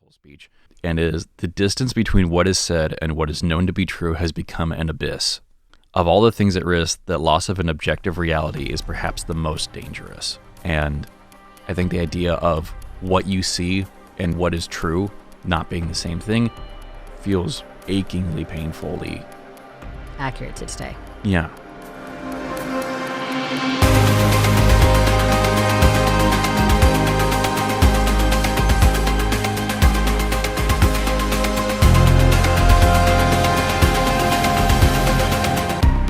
whole speech, and it is the distance between what is said and what is known to be true has become an abyss. Of all the things at risk, the loss of an objective reality is perhaps the most dangerous. And I think the idea of what you see and what is true not being the same thing feels achingly painfully accurate to today. Yeah.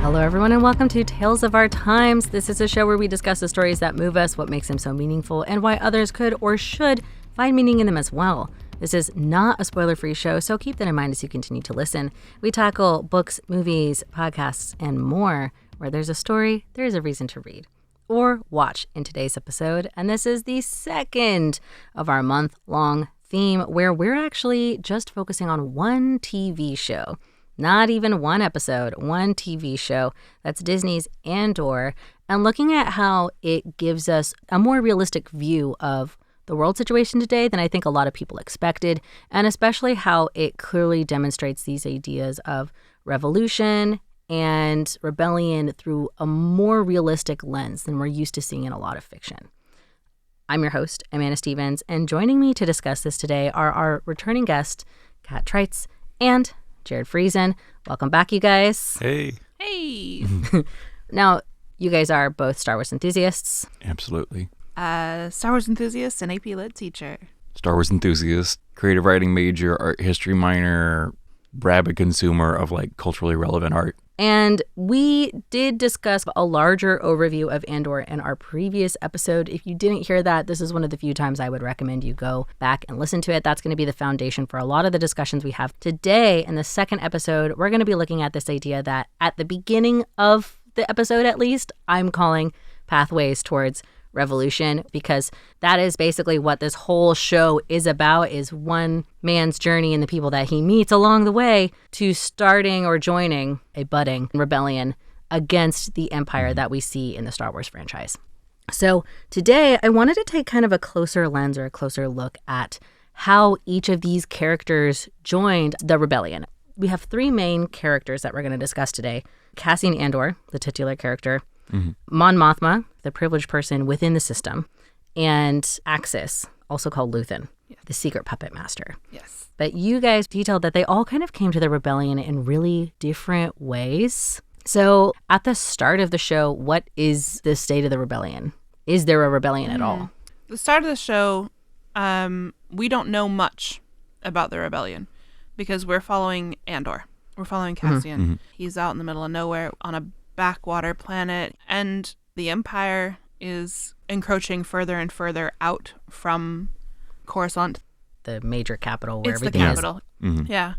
Hello, everyone, and welcome to Tales of Our Times. This is a show where we discuss the stories that move us, what makes them so meaningful, and why others could or should find meaning in them as well. This is not a spoiler-free show, so keep that in mind as you continue to listen. We tackle books, movies, podcasts, and more. Where there's a story, there's a reason to read or watch in today's episode. And this is the second of our month-long theme where we're actually just focusing on one TV show. Not even one episode, one TV show. That's Disney's Andor, and looking at how it gives us a more realistic view of the world situation today than I think a lot of people expected, and especially how it clearly demonstrates these ideas of revolution and rebellion through a more realistic lens than we're used to seeing in a lot of fiction. I'm your host, Amanda Stevens, and joining me to discuss this today are our returning guests, Kat Treitz and Jared Friesen. Welcome back, you guys. Hey. Hey. Now, you guys are both Star Wars enthusiasts. Absolutely. Star Wars enthusiast and AP Lit teacher. Star Wars enthusiast, creative writing major, art history minor, rabid consumer of like culturally relevant art. And we did discuss a larger overview of Andor in our previous episode. If you didn't hear that, this is one of the few times I would recommend you go back and listen to it. That's going to be the foundation for a lot of the discussions we have today. In the second episode, we're going to be looking at this idea that at the beginning of the episode, at least, I'm calling pathways towards revolution, because that is basically what this whole show is about, is one man's journey and the people that he meets along the way to starting or joining a budding rebellion against the empire that we see in the Star Wars franchise. So today I wanted to take kind of a closer lens or a closer look at how each of these characters joined the rebellion. We have three main characters that we're going to discuss today. Cassian Andor, the titular character, Mon Mothma, the privileged person within the system, and Axis, also called Luthen, the secret puppet master. Yes. But you guys detailed that they all kind of came to the rebellion in really different ways. So at the start of the show, what is the state of the rebellion? Is there a rebellion at all? The start of the show, we don't know much about the rebellion because we're following Andor. We're following Cassian. He's out in the middle of nowhere on a backwater planet, and the Empire is encroaching further and further out from Coruscant. The major capital where It's the everything capital. Yeah.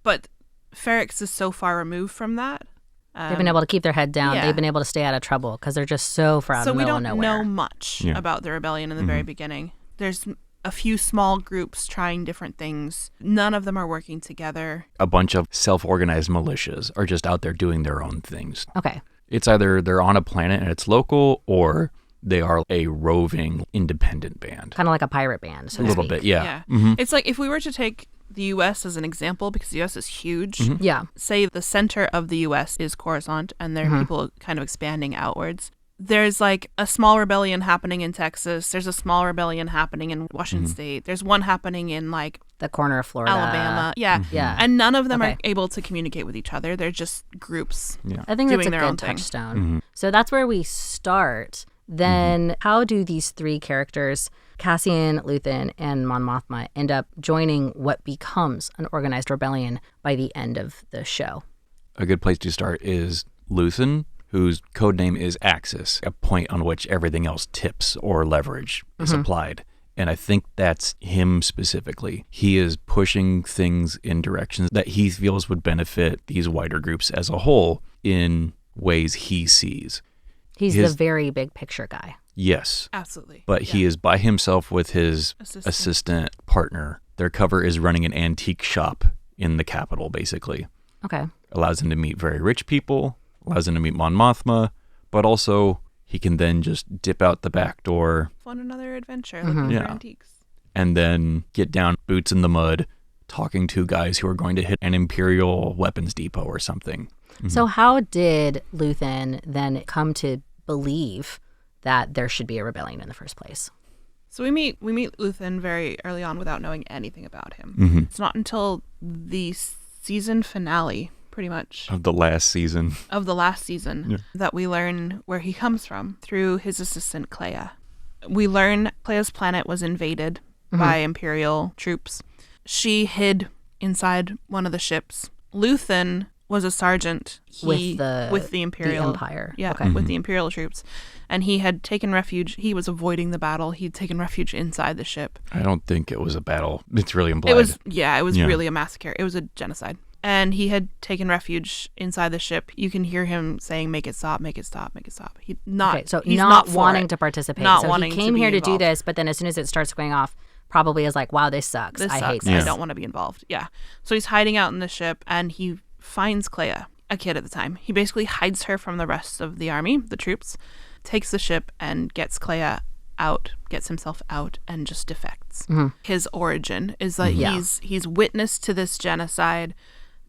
But Ferrix is so far removed from that. They've been able to keep their head down. Yeah. They've been able to stay out of trouble because they're just so far out of the middle of nowhere. So we don't know much about the rebellion in the very beginning. There's a few small groups trying different things. None of them are working together. A bunch of self-organized militias are just out there doing their own things. Okay. It's either they're on a planet and it's local, or they are a roving independent band. Kind of like a pirate band, so A to little speak. bit, yeah. It's like if we were to take the U.S. as an example, because the U.S. is huge. Yeah. Say the center of the U.S. is Coruscant, and there are people kind of expanding outwards. There's like a small rebellion happening in Texas. There's a small rebellion happening in Washington State. There's one happening in like The corner of Florida. Alabama. Yeah. Yeah. And none of them Okay. are able to communicate with each other. They're just groups. I think that's doing a their good own thing. touchstone. So that's where we start. Then how do these three characters, Cassian, Luthen, and Mon Mothma, end up joining what becomes an organized rebellion by the end of the show? A good place to start is Luthen, whose codename is Axis, a point on which everything else tips or leverage is applied. And I think that's him specifically. He is pushing things in directions that he feels would benefit these wider groups as a whole in ways he sees. He's the very big picture guy. Yes. Absolutely. But he is by himself with his Assistant. assistant partner. Their cover is running an antique shop in the capital, basically. Okay. Allows him to meet very rich people, allows him to meet Mon Mothma, but also he can then just dip out the back door On another adventure looking Yeah. for antiques. and then get down, boots in the mud, talking to guys who are going to hit an Imperial weapons depot or something. So how did Luthen then come to believe that there should be a rebellion in the first place? So we meet Luthen very early on without knowing anything about him. It's not until the season finale, pretty much, Of the last season. that we learn where he comes from through his assistant Clea. We learn Clea's planet was invaded by Imperial troops. She hid inside one of the ships. Luthen was a sergeant with the Imperial Empire. Yeah, with the Imperial troops. And he had taken refuge. He was avoiding the battle. He'd taken refuge inside the ship. I don't think it was a battle. It's really implied. It was really a massacre. It was a genocide. And he had taken refuge inside the ship. You can hear him saying, "Make it stop, make it stop, make it stop." He's not wanting to participate. Not so wanting he came to here be to do involved. this, but then as soon as it starts going off, probably is like, "Wow, this sucks. I hate this. I don't want to be involved." Yeah. So he's hiding out in the ship, and he finds Clea, a kid at the time. He basically hides her from the rest of the army, the troops, takes the ship and gets Clea out, gets himself out, and just defects. His origin is like he's witness to this genocide,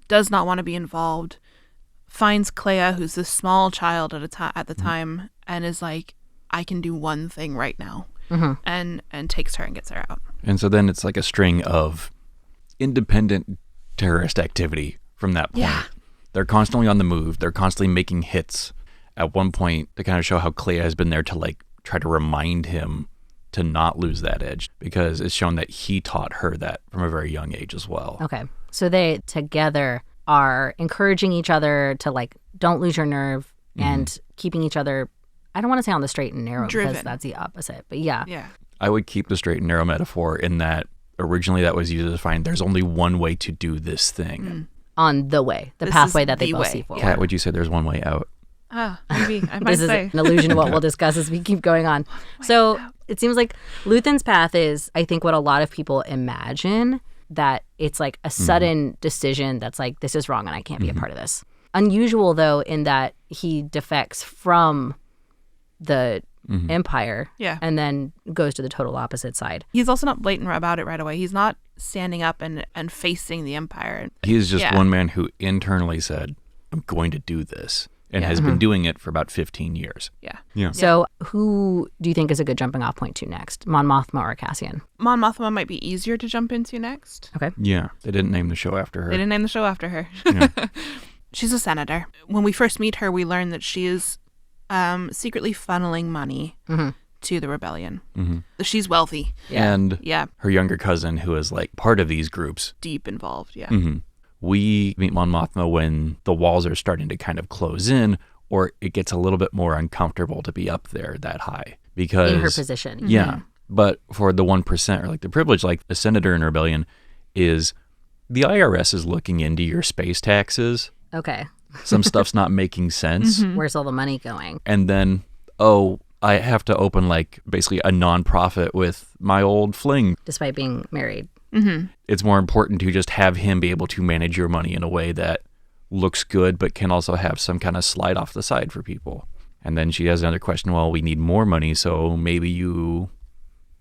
does not want to be involved, finds Clea, who's this small child at the time, and is like, I can do one thing right now, and takes her and gets her out. And so then it's like a string of independent terrorist activity from that point. Yeah. They're constantly on the move. They're constantly making hits. At one point, to kind of show how Clea has been there to like try to remind him to not lose that edge, because it's shown that he taught her that from a very young age as well. Okay. So they together are encouraging each other to like, don't lose your nerve and keeping each other, I don't want to say on the straight and narrow Driven. because that's the opposite, but yeah. I would keep the straight and narrow metaphor in that originally that was used to define there's only one way to do this thing. On the way, the This pathway is that they the both way. see forward. Kat, would you say there's one way out? Maybe I might This is say. an allusion to what we'll discuss as we keep going on. So it seems like Luthen's path is, I think, what a lot of people imagine, that it's like a sudden decision that's like, this is wrong and I can't be a part of this. Unusual, though, in that he defects from the Empire and then goes to the total opposite side. He's also not blatant about it right away. He's not standing up and facing the Empire. He is just one man who internally said, I'm going to do this, and has been doing it for about 15 years. Yeah. So who do you think is a good jumping off point to next? Mon Mothma or Cassian? Mon Mothma might be easier to jump into next. Okay. Yeah, they didn't name the show after her. They didn't name the show after her. She's a senator. When we first meet her, we learn that she is secretly funneling money to the rebellion. She's wealthy. And her younger cousin, who is like part of these groups. Deep involved, We meet Mon Mothma when the walls are starting to kind of close in, or it gets a little bit more uncomfortable to be up there that high. Because In her position. Yeah. But for the 1%, or like the privilege, like a senator in rebellion, is the IRS is looking into your space taxes. Okay. Some stuff's not making sense. Where's all the money going? And then, I have to open like basically a nonprofit with my old fling. Despite being married. It's more important to just have him be able to manage your money in a way that looks good, but can also have some kind of slide off the side for people. And then she has another question. Well, we need more money, so maybe you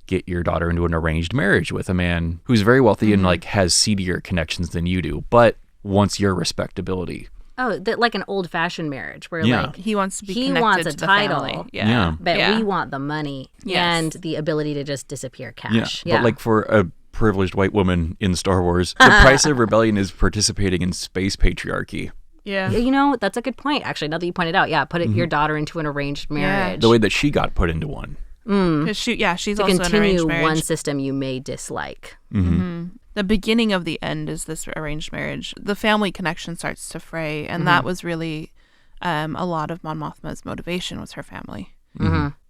get your daughter into an arranged marriage with a man who's very wealthy and like has seedier connections than you do, but wants your respectability. Oh, like an old-fashioned marriage where Yeah. like He wants to be he connected wants a to the title, family. Yeah. but we want the money and Yes. the ability to just disappear Yeah. cash. But like for a privileged white woman in Star Wars, the price of rebellion is participating in space patriarchy. Yeah. You know, that's a good point, actually, now that you pointed out. Yeah, put your daughter into an arranged marriage. The way that she got put into one. 'Cause she's to also in an continue arranged marriage. one system you may dislike. The beginning of the end is this arranged marriage. The family connection starts to fray, and that was really a lot of Mon Mothma's motivation was her family.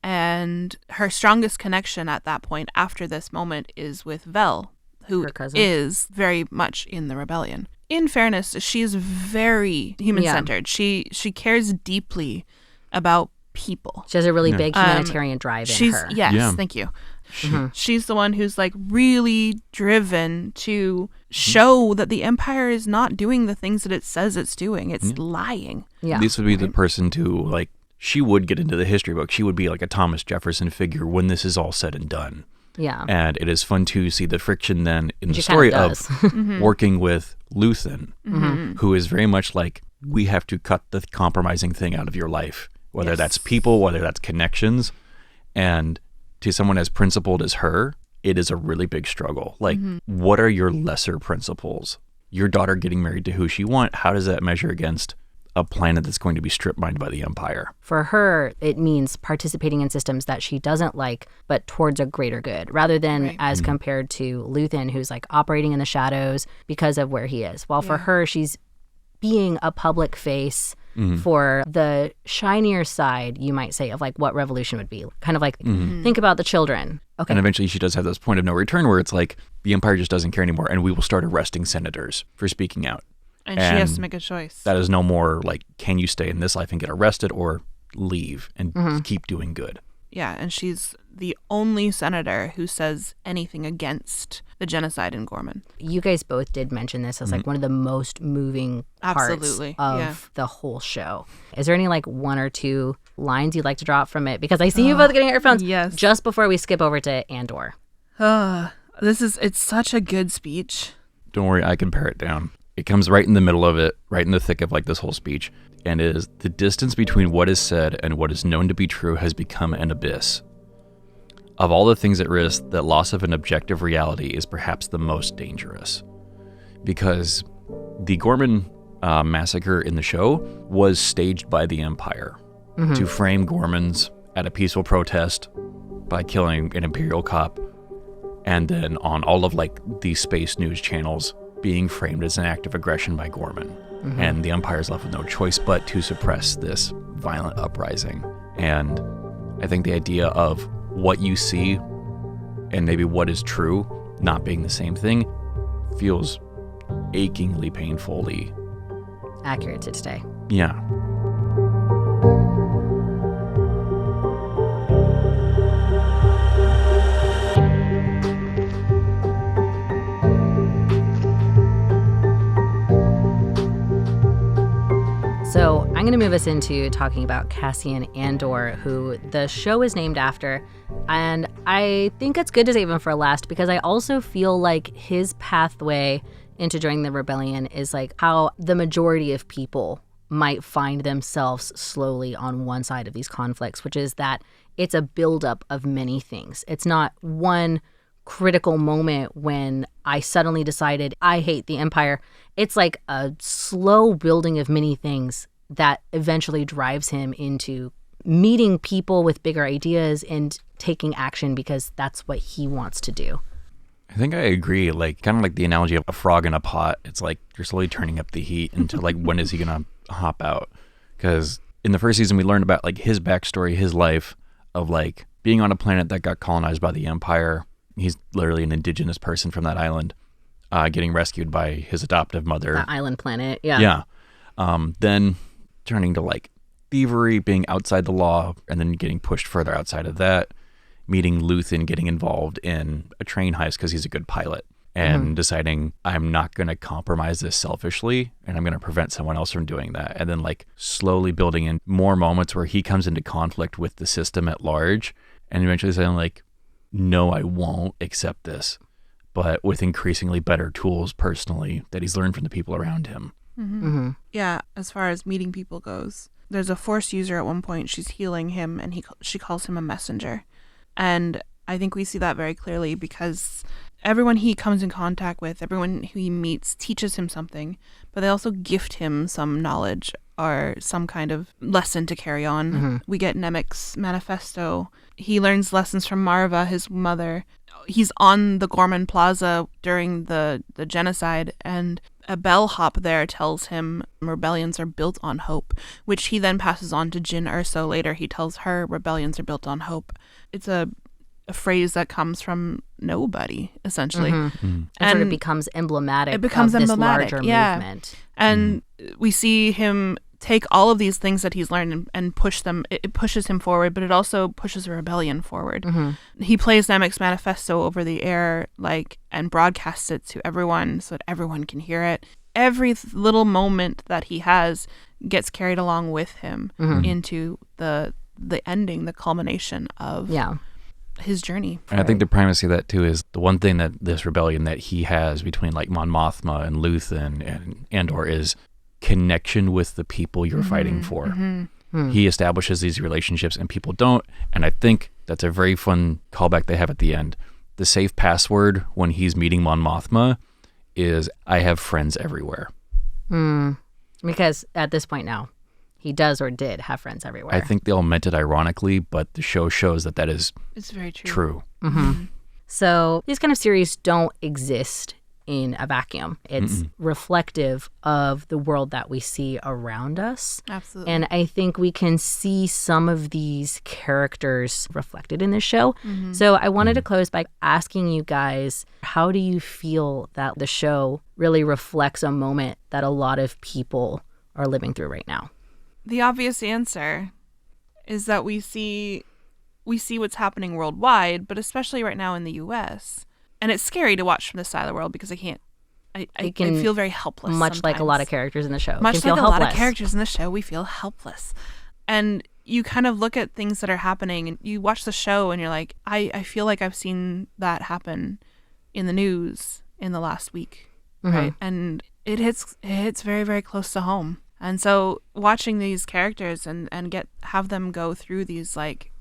And her strongest connection at that point after this moment is with Vel, who Her cousin. is very much in the rebellion. In fairness, she is very human-centered. She cares deeply about people. She has a really big humanitarian drive in her. Yes, Yeah. thank you. She's the one who's like really driven to show that the Empire is not doing the things that it says it's doing. It's lying. Yeah. This would be the person to like, she would get into the history book. She would be like a Thomas Jefferson figure when this is all said and done. Yeah. And it is fun to see the friction then in Which the it kinda story of does. working with Luthen, who is very much like, we have to cut the compromising thing out of your life, whether Yes. that's people, whether that's connections. And to someone as principled as her, it is a really big struggle. Like, what are your lesser principles? Your daughter getting married to who she wants, how does that measure against a planet that's going to be strip mined by the Empire? For her, it means participating in systems that she doesn't like, but towards a greater good, rather than as compared to Luthen, who's like operating in the shadows because of where he is. While for her, she's being a public face for the shinier side, you might say, of like what revolution would be. Kind of like, think about the children. Okay. And eventually she does have this point of no return where it's like, the Empire just doesn't care anymore, and we will start arresting senators for speaking out. And she has to make a choice. That is no more like, can you stay in this life and get arrested, or leave and keep doing good? Yeah, and she's the only senator who says anything against the genocide in Gorman. You guys both did mention this as like one of the most moving parts Absolutely, of the whole show. Is there any like one or two lines you'd like to drop from it? Because I see you both getting earphones. Yes. Just before we skip over to Andor. It's such a good speech. Don't worry, I can pare it down. It comes right in the middle of it, right in the thick of like this whole speech, and it is, the distance between what is said and what is known to be true has become an abyss. Of all the things at risk, the loss of an objective reality is perhaps the most dangerous. Because the Gorman massacre in the show was staged by the Empire to frame Gormans at a peaceful protest by killing an Imperial cop, and then on all of like the space news channels being framed as an act of aggression by Gorman. And the Empire's left with no choice but to suppress this violent uprising. And I think the idea of what you see and maybe what is true not being the same thing feels achingly, painfully Accurate to today. yeah. So I'm going to move us into talking about Cassian Andor, who the show is named after. And I think it's good to save him for last because I also feel like his pathway into joining the rebellion is like how the majority of people might find themselves slowly on one side of these conflicts, which is that it's a buildup of many things. It's not one critical moment when I suddenly decided I hate the Empire. It's like a slow building of many things that eventually drives him into meeting people with bigger ideas and taking action because that's what he wants to do. I think I agree. Like, kind of like the analogy of a frog in a pot. It's like you're slowly turning up the heat until like, when is he going to hop out? Because in the first season, we learned about like his backstory, his life of like being on a planet that got colonized by the Empire. He's literally an indigenous person from that island, getting rescued by his adoptive mother. That island planet, yeah. Yeah. Then turning to like thievery, being outside the law, and then getting pushed further outside of that. Meeting Luthen, getting involved in a train heist because he's a good pilot, and deciding I'm not going to compromise this selfishly, and I'm going to prevent someone else from doing that. And then like slowly building in more moments where he comes into conflict with the system at large, and eventually saying like, no, I won't accept this, but with increasingly better tools personally that he's learned from the people around him. Yeah, as far as meeting people goes, there's a Force user at one point. She's healing him, and she calls him a messenger. And I think we see that very clearly because everyone he comes in contact with, everyone who he meets teaches him something, but they also gift him some knowledge or some kind of lesson to carry on. We get Nemik's manifesto. He learns lessons from Marva, his mother. He's on the Gorman Plaza during the genocide, and a bellhop there tells him rebellions are built on hope, which he then passes on to Jyn Erso later. He tells her rebellions are built on hope. It's a phrase that comes from nobody, essentially. And sort of becomes emblematic it becomes of emblematic, this larger movement. And we see him take all of these things that he's learned and push them. It pushes him forward, but it also pushes a rebellion forward. He plays Nemik's manifesto over the air, and broadcasts it to everyone so that everyone can hear it. Every little moment that he has gets carried along with him into the ending, the culmination of his journey. And I think the primacy of that too is the one thing that this rebellion that he has between like Mon Mothma and Luthen and Andor is connection with the people you're fighting for. He establishes these relationships and people don't. And I think that's a very fun callback they have at the end. The safe password when he's meeting Mon Mothma is, I have friends everywhere. Because at this point now, he does or did have friends everywhere. I think they all meant it ironically, but the show shows that that is it's very true. So these kind of series don't exist in a vacuum. It's reflective of the world that we see around us. Absolutely. And I think we can see some of these characters reflected in this show. So I wanted to close by asking you guys, how do you feel that the show really reflects a moment that a lot of people are living through right now? The obvious answer is that we see what's happening worldwide, but especially right now in the U.S. And it's scary to watch from this side of the world because I feel very helpless. Much sometimes. like a lot of characters in the show. Much can feel like helpless. a lot of characters in the show, we feel helpless. And you kind of look at things that are happening and you watch the show and you're like, I feel like I've seen that happen in the news in the last week. Right. And it hits very, very close to home. And so watching these characters and have them go through these like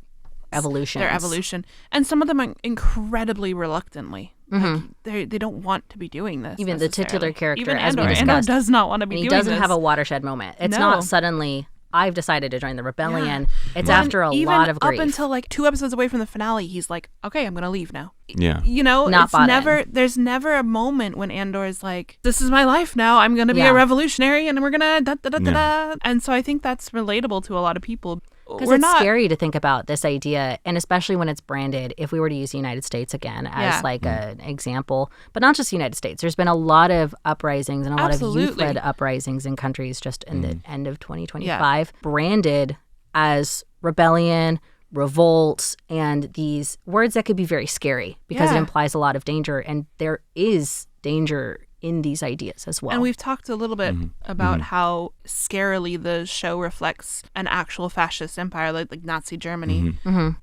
evolutions. Their evolution. And some of them are incredibly reluctantly. Like, they don't want to be doing this. Even the titular character, even as Andor. we discussed. Andor does not want to be and doing he this. doesn't have a watershed moment. It's not suddenly, I've decided to join the rebellion. It's Well, after a even lot of grief. up until like 2 episodes away from the finale, he's like, okay, I'm going to leave now. Yeah. You know, Not it's bought never, in. there's never a moment when Andor is like, this is my life now. I'm going to be a revolutionary and we're going to da-da-da-da-da. And so I think that's relatable to a lot of people. Because it's scary to think about this idea, and especially when it's branded, if we were to use the United States again as like an example, but not just the United States. There's been a lot of uprisings and a lot of youth-led uprisings in countries just in the end of 2025, branded as rebellion, revolt, and these words that could be very scary because it implies a lot of danger, and there is danger in these ideas as well. And we've talked a little bit about how scarily the show reflects an actual fascist empire like Nazi Germany.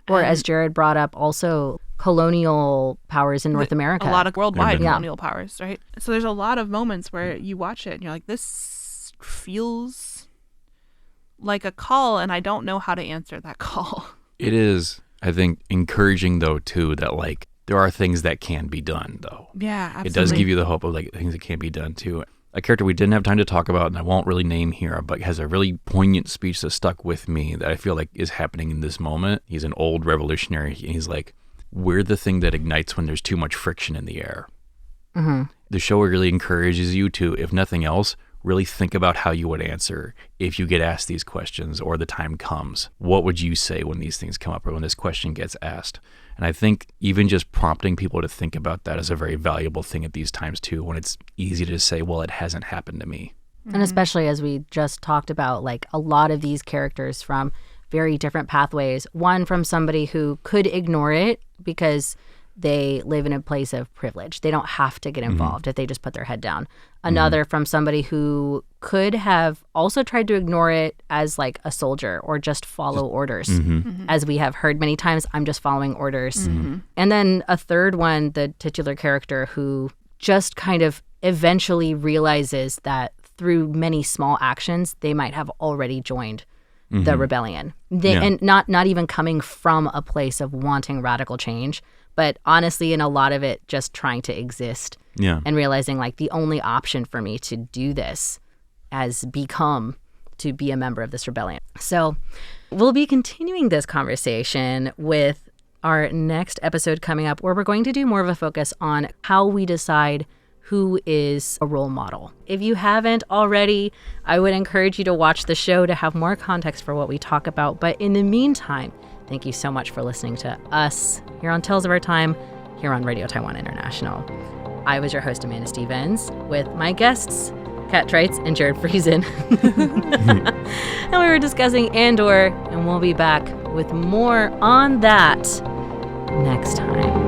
Or as Jared brought up, also colonial powers in North America. A lot of worldwide colonial powers, right? So there's a lot of moments where you watch it and you're like, this feels like a call, and I don't know how to answer that call. It is, I think, encouraging though too that like there are things that can be done though. Yeah, absolutely. It does give you the hope of like things that can be done too. A character we didn't have time to talk about, and I won't really name here, but has a really poignant speech that stuck with me that I feel like is happening in this moment. He's an old revolutionary, and he's like, we're the thing that ignites when there's too much friction in the air. The show really encourages you to, if nothing else, really think about how you would answer if you get asked these questions or the time comes. What would you say when these things come up or when this question gets asked? And I think even just prompting people to think about that is a very valuable thing at these times too, when it's easy to say, well, it hasn't happened to me. And especially as we just talked about, like a lot of these characters from very different pathways. One from somebody who could ignore it because they live in a place of privilege. They don't have to get involved if they just put their head down. Another from somebody who could have also tried to ignore it as like a soldier or just follow orders. As we have heard many times, I'm just following orders. And then a third one, the titular character who just kind of eventually realizes that through many small actions, they might have already joined the rebellion. And not even coming from a place of wanting radical change, but honestly, in a lot of it, just trying to exist and realizing like the only option for me to do this has become to be a member of this rebellion. So we'll be continuing this conversation with our next episode coming up, where we're going to do more of a focus on how we decide who is a role model. If you haven't already, I would encourage you to watch the show to have more context for what we talk about. But in the meantime, thank you so much for listening to us here on Tales of Our Time, here on Radio Taiwan International. I was your host, Amanda Stevens, with my guests, Kat Treitz and Jared Friesen. And we were discussing Andor, and we'll be back with more on that next time.